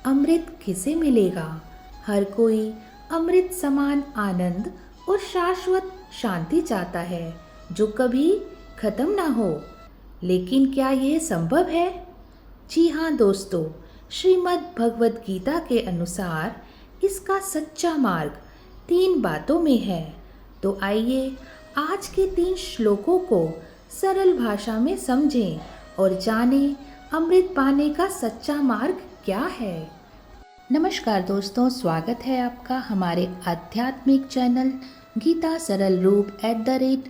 अमृत किसे मिलेगा? हर कोई अमृत समान आनंद और शाश्वत शांति चाहता है जो कभी खत्म ना हो। लेकिन क्या यह संभव है? जी हाँ दोस्तों, श्रीमद् भगवत गीता के अनुसार इसका सच्चा मार्ग 3 बातों में है। तो आइए आज के 3 श्लोकों को सरल भाषा में समझें और जानें अमृत पाने का सच्चा मार्ग क्या है। नमस्कार दोस्तों, स्वागत है आपका हमारे आध्यात्मिक चैनल गीता सरल रूप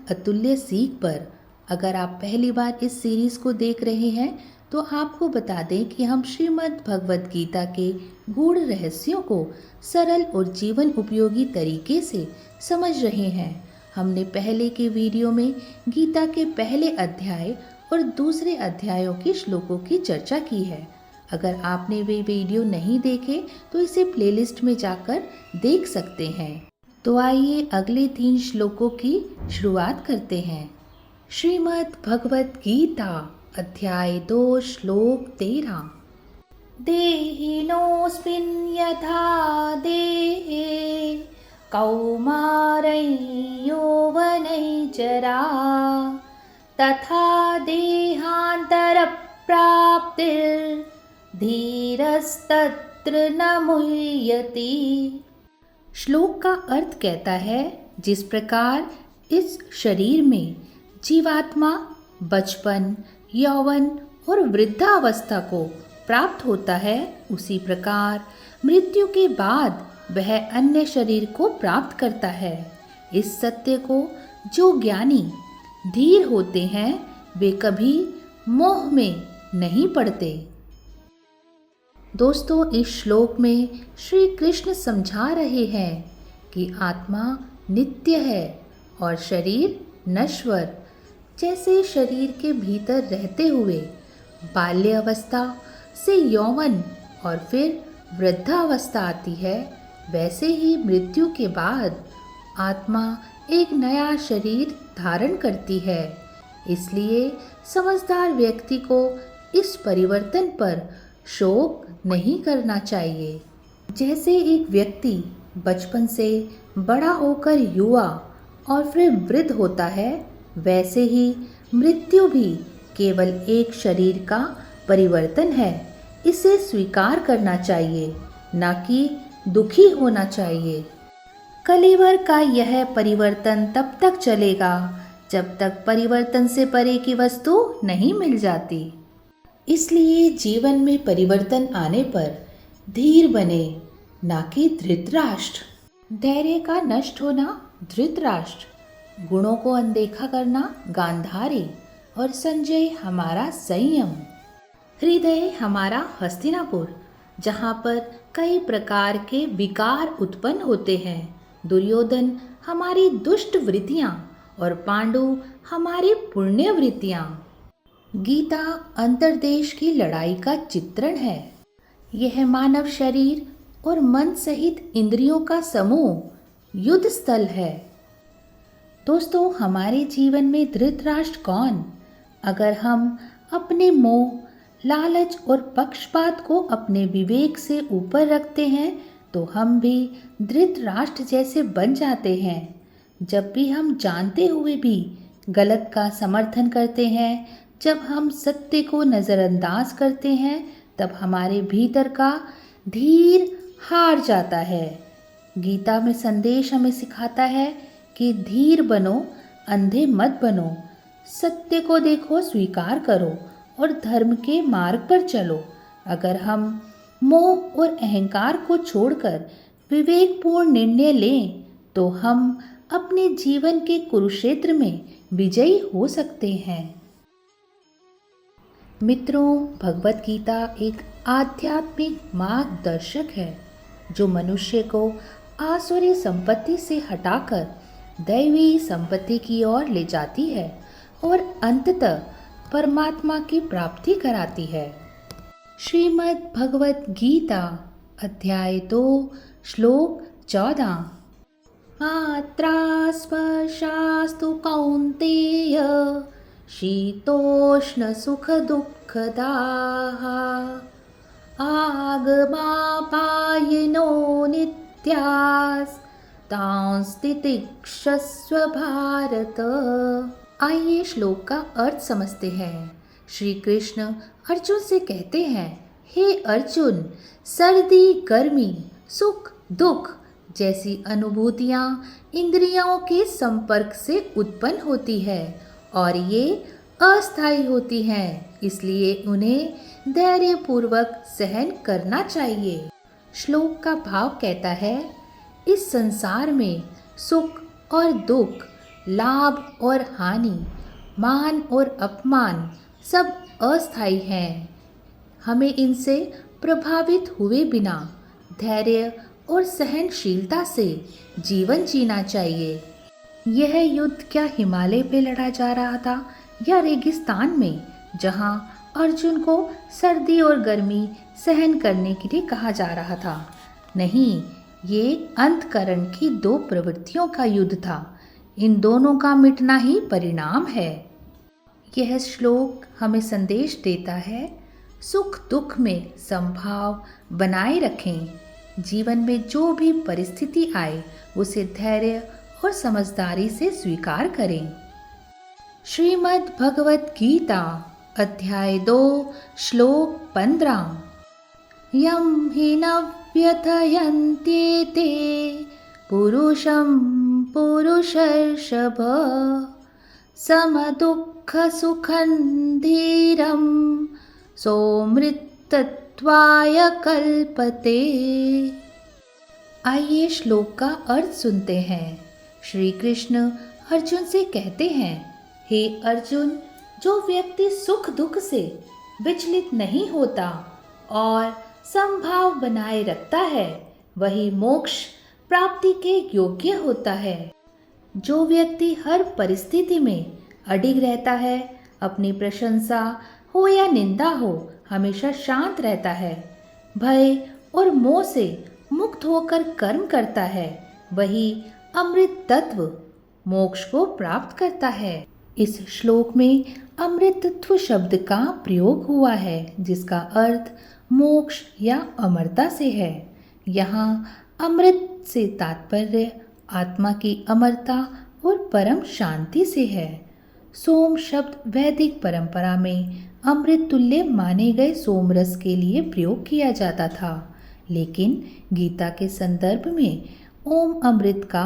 @अतुल्य सीख पर। अगर आप पहली बार इस सीरीज को देख रहे हैं तो आपको बता दें कि हम श्रीमद् भगवत गीता के गूढ़ रहस्यों को सरल और जीवन उपयोगी तरीके से समझ रहे हैं। हमने पहले के वीडियो में गीता के पहले अध्याय और दूसरे अध्यायों के श्लोकों की चर्चा की है। अगर आपने वे वीडियो नहीं देखे तो इसे प्लेलिस्ट में जाकर देख सकते हैं। तो आइए अगले 3 श्लोकों की शुरुआत करते हैं। श्रीमद् भगवत गीता अध्याय 2 श्लोक 13। देहिनोऽस्मिन् यथा देहे कौमारै यौवनै जरा तथा देहान्तरप्राप्तिर्धीरस्तत्र न मुह्यति। श्लोक का अर्थ कहता है, जिस प्रकार इस शरीर में जीवात्मा बचपन, यौवन और वृद्धावस्था को प्राप्त होता है, उसी प्रकार मृत्यु के बाद वह अन्य शरीर को प्राप्त करता है। इस सत्य को जो ज्ञानी धीर होते हैं वे कभी मोह में नहीं पड़ते। दोस्तों, इस श्लोक में श्री कृष्ण समझा रहे हैं कि आत्मा नित्य है और शरीर नश्वर। जैसे शरीर के भीतर रहते हुए बाल्य अवस्था से यौवन और फिर वृद्धावस्था आती है, वैसे ही मृत्यु के बाद आत्मा एक नया शरीर धारण करती है। इसलिए समझदार व्यक्ति को इस परिवर्तन पर शोक नहीं करना चाहिए। जैसे एक व्यक्ति बचपन से बड़ा होकर युवा और फिर वृद्ध होता है, वैसे ही मृत्यु भी केवल एक शरीर का परिवर्तन है। इसे स्वीकार करना चाहिए, ना कि दुखी होना चाहिए। कलेवर का यह परिवर्तन तब तक चलेगा जब तक परिवर्तन से परे की वस्तु नहीं मिल जाती। इसलिए जीवन में परिवर्तन आने पर धीर बने, ना कि धृतराष्ट्र। धैर्य का नष्ट होना धृतराष्ट्र, गुणों को अनदेखा करना गांधारी और संजय हमारा संयम। हृदय हमारा हस्तिनापुर, जहाँ पर कई प्रकार के विकार उत्पन्न होते हैं। दुर्योधन हमारी दुष्ट वृत्तियाँ और पांडु हमारी पुण्य वृत्तियाँ। गीता अंतर्देश की लड़ाई का चित्रण है। यह मानव शरीर और मन सहित इंद्रियों का समूह युद्ध स्थल है। दोस्तों, हमारे जीवन में धृतराष्ट्र कौन? अगर हम अपने मोह, लालच और पक्षपात को अपने विवेक से ऊपर रखते हैं तो हम भी धृतराष्ट्र जैसे बन जाते हैं। जब भी हम जानते हुए भी गलत का समर्थन करते हैं, जब हम सत्य को नज़रअंदाज करते हैं, तब हमारे भीतर का धीर हार जाता है। गीता में संदेश हमें सिखाता है कि धीर बनो, अंधे मत बनो। सत्य को देखो, स्वीकार करो और धर्म के मार्ग पर चलो। अगर हम मोह और अहंकार को छोड़कर विवेकपूर्ण निर्णय लें तो हम अपने जीवन के कुरुक्षेत्र में विजयी हो सकते हैं। मित्रों, भगवत गीता एक आध्यात्मिक मार्गदर्शक है जो मनुष्य को आसुरी संपत्ति से हटाकर दैवी संपत्ति की ओर ले जाती है और अंततः परमात्मा की प्राप्ति कराती है। श्रीमद् भगवत गीता अध्याय 2 श्लोक 14। मात्रा स्पर्शास्तु कौन्तेय शीतोष्ण सुख दुःखदाः आगमापायिनो नित्यास् तांस्ति तितिक्षस्व भारत। आइए श्लोक का अर्थ समझते हैं। श्री कृष्ण अर्जुन से कहते हैं, हे अर्जुन, सर्दी गर्मी सुख दुख जैसी अनुभूतियाँ इंद्रियों के संपर्क से उत्पन्न होती है और ये अस्थायी होती हैं, इसलिए उन्हें धैर्यपूर्वक सहन करना चाहिए। श्लोक का भाव कहता है, इस संसार में सुख और दुख, लाभ और हानि, मान और अपमान सब अस्थायी हैं। हमें इनसे प्रभावित हुए बिना धैर्य और सहनशीलता से जीवन जीना चाहिए। यह युद्ध क्या हिमालय पे लड़ा जा रहा था या रेगिस्तान में, जहां अर्जुन को सर्दी और गर्मी सहन करने के लिए कहा जा रहा था? नहीं, ये अंतःकरण की दो प्रवृत्तियों का युद्ध था। इन दोनों का मिटना ही परिणाम है। यह श्लोक हमें संदेश देता है, सुख दुख में समभाव बनाए रखें। जीवन में जो भी परिस्थिति आए उसे धैर्य और समझदारी से स्वीकार करें। श्रीमद् भगवत गीता अध्याय 2 श्लोक 15। यं हि न व्यथयन्त्येते पुरुषं पुरुषर्षभ समदुःखसुखं धीरं सोऽमृतत्वाय कल्पते। आइए श्लोक का अर्थ सुनते हैं। श्री कृष्ण अर्जुन से कहते हैं, हे अर्जुन, जो व्यक्ति सुख दुख से विचलित नहीं होता और समभाव बनाए रखता है, वही मोक्ष प्राप्ति के योग्य होता है। जो व्यक्ति हर परिस्थिति में अडिग रहता है, अपनी प्रशंसा हो या निंदा हो, हमेशा शांत रहता है, भय और मोह से मुक्त होकर कर्म करता है, वही अमृत तत्व मोक्ष को प्राप्त करता है। इस श्लोक में अमृतत्व शब्द का प्रयोग हुआ है, जिसका अर्थ मोक्ष या अमरता से है। यहाँ अमृत से तात्पर्य आत्मा की अमरता और परम शांति से है। सोम शब्द वैदिक परंपरा में अमृत तुल्य माने गए सोमरस के लिए प्रयोग किया जाता था, लेकिन गीता के संदर्भ में ओम अमृत का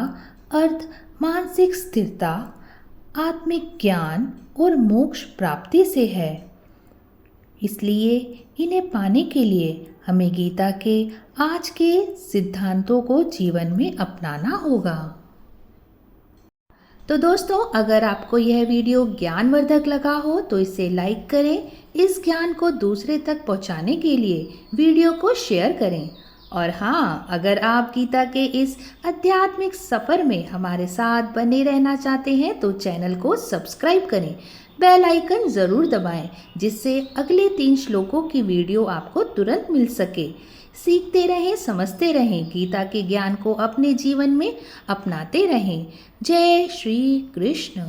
अर्थ मानसिक स्थिरता, आत्मिक ज्ञान और मोक्ष प्राप्ति से है। इसलिए इन्हें पाने के लिए हमें गीता के आज के सिद्धांतों को जीवन में अपनाना होगा। तो दोस्तों, अगर आपको यह वीडियो ज्ञानवर्धक लगा हो तो इसे लाइक करें। इस ज्ञान को दूसरे तक पहुंचाने के लिए वीडियो को शेयर करें। और हाँ, अगर आप गीता के इस आध्यात्मिक सफ़र में हमारे साथ बने रहना चाहते हैं तो चैनल को सब्सक्राइब करें, बेल आइकन ज़रूर दबाएं, जिससे अगले 3 श्लोकों की वीडियो आपको तुरंत मिल सके। सीखते रहें, समझते रहें, गीता के ज्ञान को अपने जीवन में अपनाते रहें। जय श्री कृष्ण।